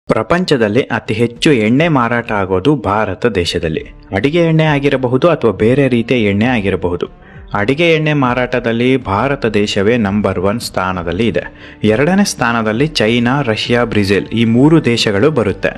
ಪ್ರಪಂಚದಲ್ಲಿ ಅತಿ ಹೆಚ್ಚು ಎಣ್ಣೆ ಮಾರಾಟ ಆಗೋದು ಭಾರತ ದೇಶದಲ್ಲಿ. ಅಡಿಗೆ ಎಣ್ಣೆ ಆಗಿರಬಹುದು ಅಥವಾ ಬೇರೆ ರೀತಿಯ ಎಣ್ಣೆ ಆಗಿರಬಹುದು. ಅಡಿಗೆ ಎಣ್ಣೆ ಮಾರಾಟದಲ್ಲಿ ಭಾರತ ದೇಶವೇ ನಂಬರ್ 1 ಸ್ಥಾನದಲ್ಲಿ ಇದೆ. ಎರಡನೇ ಸ್ಥಾನದಲ್ಲಿ ಚೈನಾ, ರಷ್ಯಾ, ಬ್ರೆಜಿಲ್ ಈ 3 ದೇಶಗಳು ಬರುತ್ತೆ.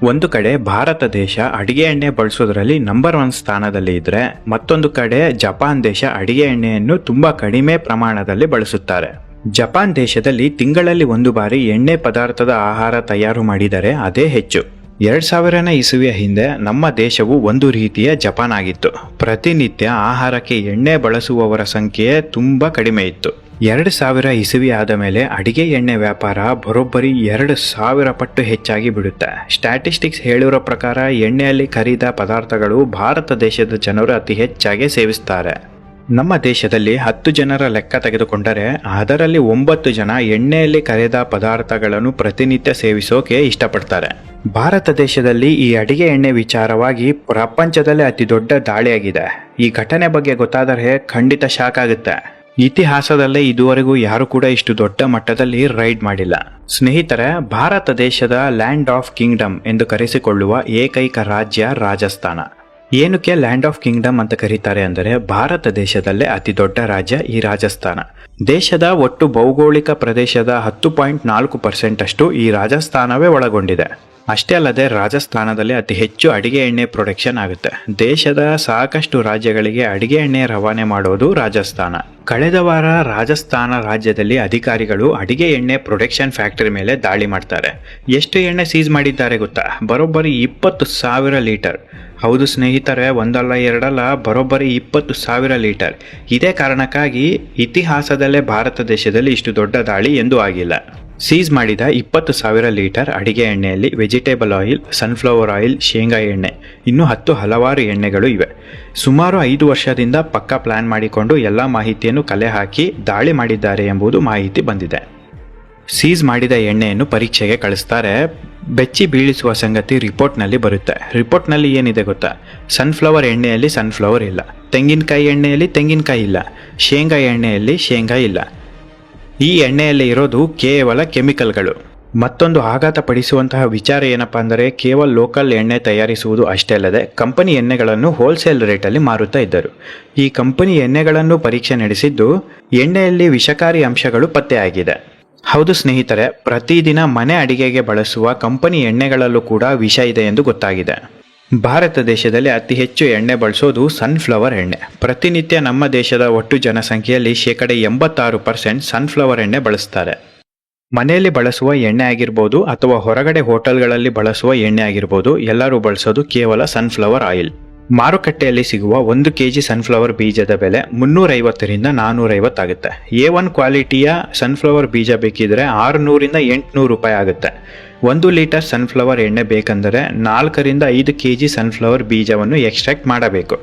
ಒಂದು ಕಡೆ ಭಾರತ ದೇಶ ಅಡಿಗೆ ಎಣ್ಣೆ ಬಳಸೋದ್ರಲ್ಲಿ ನಂಬರ್ 1 ಸ್ಥಾನದಲ್ಲಿ ಇದ್ರೆ, ಮತ್ತೊಂದು ಕಡೆ ಜಪಾನ್ ದೇಶ ಅಡಿಗೆ ಎಣ್ಣೆಯನ್ನು ತುಂಬಾ ಕಡಿಮೆ ಪ್ರಮಾಣದಲ್ಲಿ ಬಳಸುತ್ತಾರೆ. ಜಪಾನ್ ದೇಶದಲ್ಲಿ ತಿಂಗಳಲ್ಲಿ 1 ಬಾರಿ ಎಣ್ಣೆ ಪದಾರ್ಥದ ಆಹಾರ ತಯಾರು ಮಾಡಿದರೆ ಅದೇ ಹೆಚ್ಚು. 2000ನೇ ಇಸವಿಯ ಹಿಂದೆ ನಮ್ಮ ದೇಶವು ಒಂದು ರೀತಿಯ ಜಪಾನ್ ಆಗಿತ್ತು. ಪ್ರತಿನಿತ್ಯ ಆಹಾರಕ್ಕೆ ಎಣ್ಣೆ ಬಳಸುವವರ ಸಂಖ್ಯೆ ತುಂಬಾ ಕಡಿಮೆ ಇತ್ತು. 2000 ಇಸವಿ ಆದ ಮೇಲೆ ಅಡಿಗೆ ಎಣ್ಣೆ ವ್ಯಾಪಾರ ಬರೋಬ್ಬರಿ 2000 ಪಟ್ಟು ಹೆಚ್ಚಾಗಿ ಬಿಡುತ್ತೆ. ಸ್ಟ್ಯಾಟಿಸ್ಟಿಕ್ಸ್ ಹೇಳಿರೋ ಪ್ರಕಾರ ಎಣ್ಣೆಯಲ್ಲಿ ಕರಿದ ಪದಾರ್ಥಗಳು ಭಾರತ ದೇಶದ ಜನರು ಅತಿ ಹೆಚ್ಚಾಗಿ ಸೇವಿಸ್ತಾರೆ. ನಮ್ಮ ದೇಶದಲ್ಲಿ 10 ಜನರ ಲೆಕ್ಕ ತೆಗೆದುಕೊಂಡರೆ ಅದರಲ್ಲಿ 9 ಜನ ಎಣ್ಣೆಯಲ್ಲಿ ಕರೆದ ಪದಾರ್ಥಗಳನ್ನು ಪ್ರತಿನಿತ್ಯ ಸೇವಿಸೋಕೆ ಇಷ್ಟಪಡ್ತಾರೆ. ಭಾರತ ದೇಶದಲ್ಲಿ ಈ ಅಡಿಗೆ ಎಣ್ಣೆ ವಿಚಾರವಾಗಿ ಪ್ರಪಂಚದಲ್ಲೇ ಅತಿ ದೊಡ್ಡ ದಾಳಿಯಾಗಿದೆ. ಈ ಘಟನೆ ಬಗ್ಗೆ ಗೊತ್ತಾದರೆ ಖಂಡಿತ ಶಾಕ್ ಆಗುತ್ತೆ. ಇತಿಹಾಸದಲ್ಲೇ ಇದುವರೆಗೂ ಯಾರು ಕೂಡ ಇಷ್ಟು ದೊಡ್ಡ ಮಟ್ಟದಲ್ಲಿ ರೈಡ್ ಮಾಡಿಲ್ಲ. ಸ್ನೇಹಿತರೆ, ಭಾರತ ದೇಶದ ಲ್ಯಾಂಡ್ ಆಫ್ ಕಿಂಗ್ಡಮ್ ಎಂದು ಕರೆಸಿಕೊಳ್ಳುವ ಏಕೈಕ ರಾಜ್ಯ ರಾಜಸ್ಥಾನ. ಏನಕ್ಕೆ ಲ್ಯಾಂಡ್ ಆಫ್ ಕಿಂಗ್ಡಮ್ ಅಂತ ಕರೀತಾರೆ ಅಂದರೆ, ಭಾರತ ದೇಶದಲ್ಲೇ ಅತಿ ದೊಡ್ಡ ರಾಜ್ಯ ಈ ರಾಜಸ್ಥಾನ. ದೇಶದ ಒಟ್ಟು ಭೌಗೋಳಿಕ ಪ್ರದೇಶದ 10.4% ಅಷ್ಟು ಈ ರಾಜಸ್ಥಾನವೇ ಒಳಗೊಂಡಿದೆ. ಅಷ್ಟೇ ಅಲ್ಲದೆ ರಾಜಸ್ಥಾನದಲ್ಲಿ ಅತಿ ಹೆಚ್ಚು ಅಡಿಗೆ ಎಣ್ಣೆ ಪ್ರೊಡಕ್ಷನ್ ಆಗುತ್ತೆ. ದೇಶದ ಸಾಕಷ್ಟು ರಾಜ್ಯಗಳಿಗೆ ಅಡಿಗೆ ಎಣ್ಣೆ ರವಾನೆ ಮಾಡೋದು ರಾಜಸ್ಥಾನ. ಕಳೆದ ವಾರ ರಾಜಸ್ಥಾನ ರಾಜ್ಯದಲ್ಲಿ ಅಧಿಕಾರಿಗಳು ಅಡಿಗೆ ಎಣ್ಣೆ ಪ್ರೊಡಕ್ಷನ್ ಫ್ಯಾಕ್ಟರಿ ಮೇಲೆ ದಾಳಿ ಮಾಡ್ತಾರೆ. ಎಷ್ಟು ಎಣ್ಣೆ ಸೀಸ್ ಮಾಡಿದ್ದಾರೆ ಗೊತ್ತಾ? ಬರೋಬ್ಬರಿ 20,000 ಲೀಟರ್. ಹೌದು ಸ್ನೇಹಿತರೆ, ಒಂದಲ್ಲ ಎರಡಲ್ಲ, ಬರೋಬ್ಬರಿ 20,000 ಲೀಟರ್. ಇದೇ ಕಾರಣಕ್ಕಾಗಿ ಇತಿಹಾಸದಲ್ಲೇ ಭಾರತ ದೇಶದಲ್ಲಿ ಇಷ್ಟು ದೊಡ್ಡ ದಾಳಿ ಎಂದೂ ಆಗಿಲ್ಲ. ಸೀಸ್ ಮಾಡಿದ 20,000 ಲೀಟರ್ ಅಡಿಗೆ ಎಣ್ಣೆಯಲ್ಲಿ ವೆಜಿಟೇಬಲ್ ಆಯಿಲ್, ಸನ್ಫ್ಲವರ್ ಆಯಿಲ್, ಶೇಂಗಾ ಎಣ್ಣೆ, ಇನ್ನೂ ಹಲವಾರು ಎಣ್ಣೆಗಳು ಇವೆ. ಸುಮಾರು 5 ವರ್ಷದಿಂದ ಪಕ್ಕಾ ಪ್ಲಾನ್ ಮಾಡಿಕೊಂಡು ಎಲ್ಲ ಮಾಹಿತಿಯನ್ನು ಕಲೆ ಹಾಕಿ ದಾಳಿ ಮಾಡಿದ್ದಾರೆ ಎಂಬುದು ಮಾಹಿತಿ ಬಂದಿದೆ. ಸೀಸ್ ಮಾಡಿದ ಎಣ್ಣೆಯನ್ನು ಪರೀಕ್ಷೆಗೆ ಕಳಿಸ್ತಾರೆ. ಬೆಚ್ಚಿ ಬೀಳಿಸುವ ಸಂಗತಿ ರಿಪೋರ್ಟ್ನಲ್ಲಿ ಬರುತ್ತೆ. ರಿಪೋರ್ಟ್ನಲ್ಲಿ ಏನಿದೆ ಗೊತ್ತಾ? ಸನ್ಫ್ಲವರ್ ಎಣ್ಣೆಯಲ್ಲಿ ಸನ್ಫ್ಲವರ್ ಇಲ್ಲ, ತೆಂಗಿನಕಾಯಿ ಎಣ್ಣೆಯಲ್ಲಿ ತೆಂಗಿನಕಾಯಿ ಇಲ್ಲ, ಶೇಂಗಾ ಎಣ್ಣೆಯಲ್ಲಿ ಶೇಂಗಾ ಇಲ್ಲ. ಈ ಎಣ್ಣೆಯಲ್ಲಿ ಇರೋದು ಕೇವಲ ಕೆಮಿಕಲ್ಗಳು. ಮತ್ತೊಂದು ಆಘಾತ ಪಡಿಸುವಂತಹ ವಿಚಾರ ಏನಪ್ಪಾ ಅಂದರೆ, ಕೇವಲ ಲೋಕಲ್ ಎಣ್ಣೆ ತಯಾರಿಸುವುದು ಅಷ್ಟೇ ಅಲ್ಲದೆ ಕಂಪನಿ ಎಣ್ಣೆಗಳನ್ನು ಹೋಲ್ಸೇಲ್ ರೇಟಲ್ಲಿ ಮಾರುತ್ತಾ ಇದ್ದರು. ಈ ಕಂಪನಿ ಎಣ್ಣೆಗಳನ್ನು ಪರೀಕ್ಷೆ ನಡೆಸಿದ್ದು ಎಣ್ಣೆಯಲ್ಲಿ ವಿಷಕಾರಿ ಅಂಶಗಳು ಪತ್ತೆಯಾಗಿದೆ. ಹೌದು ಸ್ನೇಹಿತರೆ, ಪ್ರತಿದಿನ ಮನೆ ಅಡಿಗೆಗೆ ಬಳಸುವ ಕಂಪನಿ ಎಣ್ಣೆಗಳಲ್ಲೂ ಕೂಡ ವಿಷ ಇದೆ ಎಂದು ಗೊತ್ತಾಗಿದೆ. ಭಾರತ ದೇಶದಲ್ಲಿ ಅತಿ ಹೆಚ್ಚು ಎಣ್ಣೆ ಬಳಸೋದು ಸನ್ಫ್ಲವರ್ ಎಣ್ಣೆ. ಪ್ರತಿನಿತ್ಯ ನಮ್ಮ ದೇಶದ ಒಟ್ಟು ಜನಸಂಖ್ಯೆಯಲ್ಲಿ 86% ಸನ್ಫ್ಲವರ್ ಎಣ್ಣೆ ಬಳಸ್ತಾರೆ. ಮನೆಯಲ್ಲಿ ಬಳಸುವ ಎಣ್ಣೆ ಆಗಿರ್ಬೋದು ಅಥವಾ ಹೊರಗಡೆ ಹೋಟೆಲ್ಗಳಲ್ಲಿ ಬಳಸುವ ಎಣ್ಣೆ ಆಗಿರ್ಬೋದು, ಎಲ್ಲರೂ ಬಳಸೋದು ಕೇವಲ ಸನ್ಫ್ಲವರ್ ಆಯಿಲ್. ಮಾರುಕಟ್ಟೆಯಲ್ಲಿ ಸಿಗುವ 1 kg ಸನ್ಫ್ಲವರ್ ಬೀಜದ ಬೆಲೆ 350ರಿಂದ 450 ಆಗುತ್ತೆ. A1 ಕ್ವಾಲಿಟಿಯ ಸನ್ಫ್ಲವರ್ ಬೀಜ ಬೇಕಿದ್ರೆ 600ರಿಂದ 800 ರೂಪಾಯಿ ಆಗುತ್ತೆ. 1 ಲೀಟರ್ ಸನ್ಫ್ಲವರ್ ಎಣ್ಣೆ ಬೇಕೆಂದರೆ 4ರಿಂದ 5 kg ಸನ್ಫ್ಲವರ್ ಬೀಜವನ್ನು ಎಕ್ಸ್ಟ್ರಾಕ್ಟ್ ಮಾಡಬೇಕು.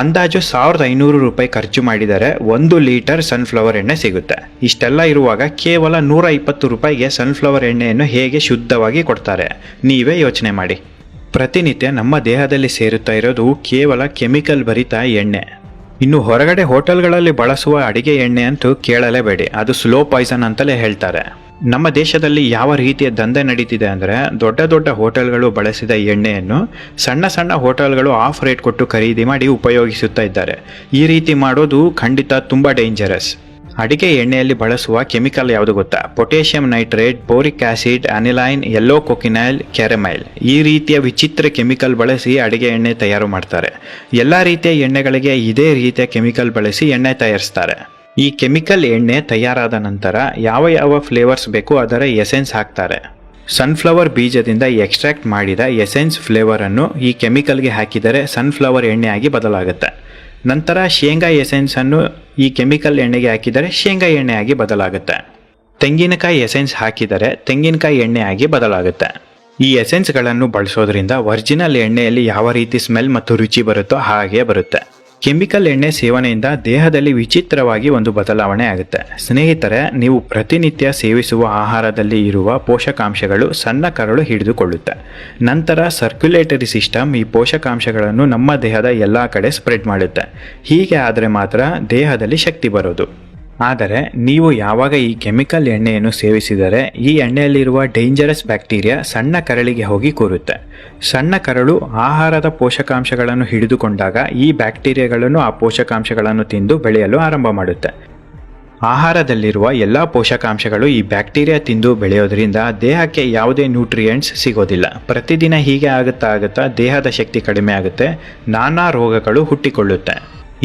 ಅಂದಾಜು 1500 ರೂಪಾಯಿ ಖರ್ಚು ಮಾಡಿದರೆ 1 ಲೀಟರ್ ಸನ್ಫ್ಲವರ್ ಎಣ್ಣೆ ಸಿಗುತ್ತೆ. ಇಷ್ಟೆಲ್ಲ ಇರುವಾಗ ಕೇವಲ 120 ರೂಪಾಯಿಗೆ ಸನ್ಫ್ಲವರ್ ಎಣ್ಣೆಯನ್ನು ಹೇಗೆ ಶುದ್ಧವಾಗಿ ಕೊಡ್ತಾರೆ? ನೀವೇ ಯೋಚನೆ ಮಾಡಿ. ಪ್ರತಿನಿತ್ಯ ನಮ್ಮ ದೇಹದಲ್ಲಿ ಸೇರುತ್ತಾ ಇರೋದು ಕೇವಲ ಕೆಮಿಕಲ್ ಭರಿತ ಎಣ್ಣೆ. ಇನ್ನು ಹೊರಗಡೆ ಹೋಟೆಲ್ಗಳಲ್ಲಿ ಬಳಸುವ ಅಡಿಗೆ ಎಣ್ಣೆ ಅಂತೂ ಕೇಳಲೇಬೇಡಿ, ಅದು ಸ್ಲೋ ಪಾಯ್ಸನ್ ಅಂತಲೇ ಹೇಳ್ತಾರೆ. ನಮ್ಮ ದೇಶದಲ್ಲಿ ಯಾವ ರೀತಿಯ ದಂಧೆ ನಡೀತಿದೆ ಅಂದರೆ, ದೊಡ್ಡ ದೊಡ್ಡ ಹೋಟೆಲ್ಗಳು ಬಳಸಿದ ಎಣ್ಣೆಯನ್ನು ಸಣ್ಣ ಸಣ್ಣ ಹೋಟೆಲ್ಗಳು ಆಫ್ ರೇಟ್ ಕೊಟ್ಟು ಖರೀದಿ ಮಾಡಿ ಉಪಯೋಗಿಸುತ್ತಾ ಇದ್ದಾರೆ. ಈ ರೀತಿ ಮಾಡೋದು ಖಂಡಿತ ತುಂಬ ಡೇಂಜರಸ್. ಅಡಿಗೆ ಎಣ್ಣೆಯಲ್ಲಿ ಬಳಸುವ ಕೆಮಿಕಲ್ ಯಾವುದು ಗೊತ್ತಾ? Potassium nitrate, boric acid, aniline, yellow cochineal, caramel. ಈ ರೀತಿಯ ವಿಚಿತ್ರ ಕೆಮಿಕಲ್ ಬಳಸಿ ಅಡಿಗೆ ಎಣ್ಣೆ ತಯಾರು ಮಾಡ್ತಾರೆ. ಎಲ್ಲ ರೀತಿಯ ಎಣ್ಣೆಗಳಿಗೆ ಇದೇ ರೀತಿಯ ಕೆಮಿಕಲ್ ಬಳಸಿ ಎಣ್ಣೆ ತಯಾರಿಸ್ತಾರೆ. ಈ ಕೆಮಿಕಲ್ ಎಣ್ಣೆ ತಯಾರಾದ ನಂತರ ಯಾವ ಫ್ಲೇವರ್ಸ್ ಬೇಕು ಅದರ ಎಸೆನ್ಸ್ ಹಾಕ್ತಾರೆ. ಸನ್ಫ್ಲವರ್ ಬೀಜದಿಂದ ಎಕ್ಸ್ಟ್ರಾಕ್ಟ್ ಮಾಡಿದ ಎಸೆನ್ಸ್ ಫ್ಲೇವರ್ ಅನ್ನು ಈ ಕೆಮಿಕಲ್ಗೆ ಹಾಕಿದರೆ ಸನ್ಫ್ಲವರ್ ಎಣ್ಣೆ ಆಗಿ ಬದಲಾಗುತ್ತೆ. ನಂತರ ಶೇಂಗಾ ಎಸೆನ್ಸ್ ಅನ್ನು ಈ ಕೆಮಿಕಲ್ ಎಣ್ಣೆಗೆ ಹಾಕಿದರೆ ಶೇಂಗಾ ಎಣ್ಣೆ ಆಗಿ ಬದಲಾಗುತ್ತೆ. ತೆಂಗಿನಕಾಯಿ ಎಸೆನ್ಸ್ ಹಾಕಿದರೆ ತೆಂಗಿನಕಾಯಿ ಎಣ್ಣೆ ಆಗಿ ಬದಲಾಗುತ್ತೆ. ಈ ಎಸೆನ್ಸ್ಗಳನ್ನು ಬಳಸೋದ್ರಿಂದ ಒರಿಜಿನಲ್ ಎಣ್ಣೆಯಲ್ಲಿ ಯಾವ ರೀತಿ ಸ್ಮೆಲ್ ಮತ್ತು ರುಚಿ ಬರುತ್ತೋ ಹಾಗೆ ಬರುತ್ತೆ. ಕೆಮಿಕಲ್ ಎಣ್ಣೆ ಸೇವನೆಯಿಂದ ದೇಹದಲ್ಲಿ ವಿಚಿತ್ರವಾಗಿ ಒಂದು ಬದಲಾವಣೆ ಆಗುತ್ತೆ. ಸ್ನೇಹಿತರೆ, ನೀವು ಪ್ರತಿನಿತ್ಯ ಸೇವಿಸುವ ಆಹಾರದಲ್ಲಿ ಇರುವ ಪೋಷಕಾಂಶಗಳು ಸಣ್ಣ ಕರಳು ಹಿಡಿದುಕೊಳ್ಳುತ್ತೆ. ನಂತರ ಸರ್ಕ್ಯುಲೇಟರಿ ಸಿಸ್ಟಮ್ ಈ ಪೋಷಕಾಂಶಗಳನ್ನು ನಮ್ಮ ದೇಹದ ಎಲ್ಲ ಕಡೆ ಸ್ಪ್ರೆಡ್ ಮಾಡುತ್ತೆ. ಹೀಗೆ ಆದರೆ ಮಾತ್ರ ದೇಹದಲ್ಲಿ ಶಕ್ತಿ ಬರೋದು. ಆದರೆ ನೀವು ಯಾವಾಗ ಈ ಕೆಮಿಕಲ್ ಎಣ್ಣೆಯನ್ನು ಸೇವಿಸಿದರೆ ಈ ಎಣ್ಣೆಯಲ್ಲಿರುವ ಡೇಂಜರಸ್ ಬ್ಯಾಕ್ಟೀರಿಯಾ ಸಣ್ಣ ಕರಳಿಗೆ ಹೋಗಿ ಕೂರುತ್ತೆ. ಸಣ್ಣ ಕರಳು ಆಹಾರದ ಪೋಷಕಾಂಶಗಳನ್ನು ಹಿಡಿದುಕೊಂಡಾಗ ಈ ಬ್ಯಾಕ್ಟೀರಿಯಾಗಳನ್ನು ಆ ಪೋಷಕಾಂಶಗಳನ್ನು ತಿಂದು ಬೆಳೆಯಲು ಆರಂಭ ಮಾಡುತ್ತೆ. ಆಹಾರದಲ್ಲಿರುವ ಎಲ್ಲ ಪೋಷಕಾಂಶಗಳು ಈ ಬ್ಯಾಕ್ಟೀರಿಯಾ ತಿಂದು ಬೆಳೆಯೋದ್ರಿಂದ ದೇಹಕ್ಕೆ ಯಾವುದೇ ನ್ಯೂಟ್ರಿಯೆಂಟ್ಸ್ ಸಿಗೋದಿಲ್ಲ. ಪ್ರತಿದಿನ ಹೀಗೆ ಆಗುತ್ತಾ ದೇಹದ ಶಕ್ತಿ ಕಡಿಮೆ ಆಗುತ್ತೆ, ನಾನಾ ರೋಗಗಳು ಹುಟ್ಟಿಕೊಳ್ಳುತ್ತೆ.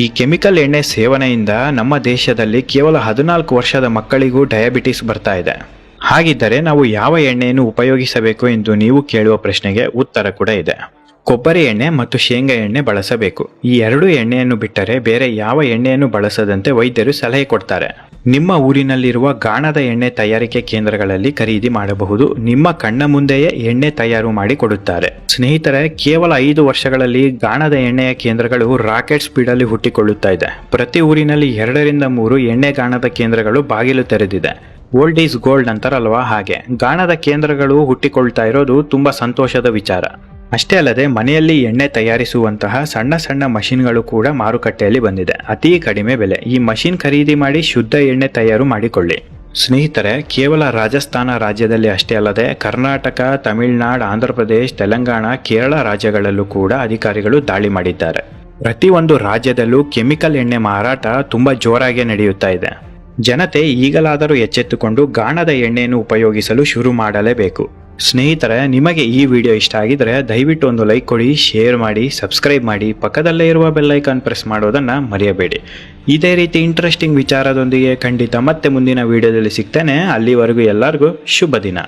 ಈ ಕೆಮಿಕಲ್ ಎಣ್ಣೆ ಸೇವನೆಯಿಂದ ನಮ್ಮ ದೇಶದಲ್ಲಿ ಕೇವಲ 14 ವರ್ಷದ ಮಕ್ಕಳಿಗೂ ಡಯಾಬಿಟಿಸ್ ಬರ್ತಾ ಇದೆ. ಹಾಗಿದ್ದರೆ ನಾವು ಯಾವ ಎಣ್ಣೆಯನ್ನು ಉಪಯೋಗಿಸಬೇಕು ಎಂದು ನೀವು ಕೇಳುವ ಪ್ರಶ್ನೆಗೆ ಉತ್ತರ ಕೂಡ ಇದೆ. ಕೊಬ್ಬರಿ ಎಣ್ಣೆ ಮತ್ತು ಶೇಂಗಾ ಎಣ್ಣೆ ಬಳಸಬೇಕು. ಈ ಎರಡು ಎಣ್ಣೆಯನ್ನು ಬಿಟ್ಟರೆ ಬೇರೆ ಯಾವ ಎಣ್ಣೆಯನ್ನು ಬಳಸದಂತೆ ವೈದ್ಯರು ಸಲಹೆ ಕೊಡ್ತಾರೆ. ನಿಮ್ಮ ಊರಿನಲ್ಲಿರುವ ಗಾಣದ ಎಣ್ಣೆ ತಯಾರಿಕೆ ಕೇಂದ್ರಗಳಲ್ಲಿ ಖರೀದಿ ಮಾಡಬಹುದು. ನಿಮ್ಮ ಕಣ್ಣ ಮುಂದೆಯೇ ಎಣ್ಣೆ ತಯಾರು ಮಾಡಿ ಕೊಡುತ್ತಾರೆ. ಸ್ನೇಹಿತರೆ, ಕೇವಲ 5 ವರ್ಷಗಳಲ್ಲಿ ಗಾಣದ ಎಣ್ಣೆಯ ಕೇಂದ್ರಗಳು ರಾಕೆಟ್ ಸ್ಪೀಡಲ್ಲಿ ಹುಟ್ಟಿಕೊಳ್ಳುತ್ತಾ ಇದೆ. ಪ್ರತಿ ಊರಿನಲ್ಲಿ 2 ರಿಂದ 3 ಎಣ್ಣೆ ಗಾಣದ ಕೇಂದ್ರಗಳು ಬಾಗಿಲು ತೆರೆದಿದೆ. ಓಲ್ಡ್ ಈಸ್ ಗೋಲ್ಡ್ ಅಂತಾರಲ್ವಾ, ಹಾಗೆ ಗಾಣದ ಕೇಂದ್ರಗಳು ಹುಟ್ಟಿಕೊಳ್ತಾ ಇರೋದು ತುಂಬಾ ಸಂತೋಷದ ವಿಚಾರ. ಅಷ್ಟೇ ಅಲ್ಲದೆ ಮನೆಯಲ್ಲಿ ಎಣ್ಣೆ ತಯಾರಿಸುವಂತಹ ಸಣ್ಣ ಸಣ್ಣ ಮಷಿನ್ಗಳು ಕೂಡ ಮಾರುಕಟ್ಟೆಯಲ್ಲಿ ಬಂದಿದೆ. ಅತಿ ಕಡಿಮೆ ಬೆಲೆ. ಈ ಮಷಿನ್ ಖರೀದಿ ಮಾಡಿ ಶುದ್ಧ ಎಣ್ಣೆ ತಯಾರು ಮಾಡಿಕೊಳ್ಳಿ. ಸ್ನೇಹಿತರೆ, ಕೇವಲ ರಾಜಸ್ಥಾನ ರಾಜ್ಯದಲ್ಲಿ ಅಷ್ಟೇ ಅಲ್ಲದೆ ಕರ್ನಾಟಕ, ತಮಿಳುನಾಡು, ಆಂಧ್ರ ಪ್ರದೇಶ್, ತೆಲಂಗಾಣ, ಕೇರಳ ರಾಜ್ಯಗಳಲ್ಲೂ ಕೂಡ ಅಧಿಕಾರಿಗಳು ದಾಳಿ ಮಾಡಿದ್ದಾರೆ. ಪ್ರತಿಯೊಂದು ರಾಜ್ಯದಲ್ಲೂ ಕೆಮಿಕಲ್ ಎಣ್ಣೆ ಮಾರಾಟ ತುಂಬಾ ಜೋರಾಗಿ ನಡೆಯುತ್ತಾ ಇದೆ. ಜನತೆ ಈಗಲಾದರೂ ಎಚ್ಚೆತ್ತುಕೊಂಡು ಗಾಣದ ಎಣ್ಣೆಯನ್ನು ಉಪಯೋಗಿಸಲು ಶುರು ಮಾಡಲೇಬೇಕು. ಸ್ನೇಹಿತರೆ, ನಿಮಗೆ ಈ ವಿಡಿಯೋ ಇಷ್ಟ ಆಗಿದ್ರೆ ದಯವಿಟ್ಟು ಒಂದು ಲೈಕ್ ಕೊಡಿ, ಶೇರ್ ಮಾಡಿ, ಸಬ್ಸ್ಕ್ರೈಬ್ ಮಾಡಿ, ಪಕ್ಕದಲ್ಲೇ ಇರುವ ಬೆಲ್ ಐಕಾನ್ ಪ್ರೆಸ್ ಮಾಡೋದನ್ನು ಮರೆಯಬೇಡಿ. ಇದೇ ರೀತಿ ಇಂಟ್ರೆಸ್ಟಿಂಗ್ ವಿಚಾರದೊಂದಿಗೆ ಖಂಡಿತ ಮತ್ತೆ ಮುಂದಿನ ವಿಡಿಯೋದಲ್ಲಿ ಸಿಗ್ತೇನೆ. ಅಲ್ಲಿವರೆಗೂ ಎಲ್ಲರಿಗೂ ಶುಭ ದಿನ.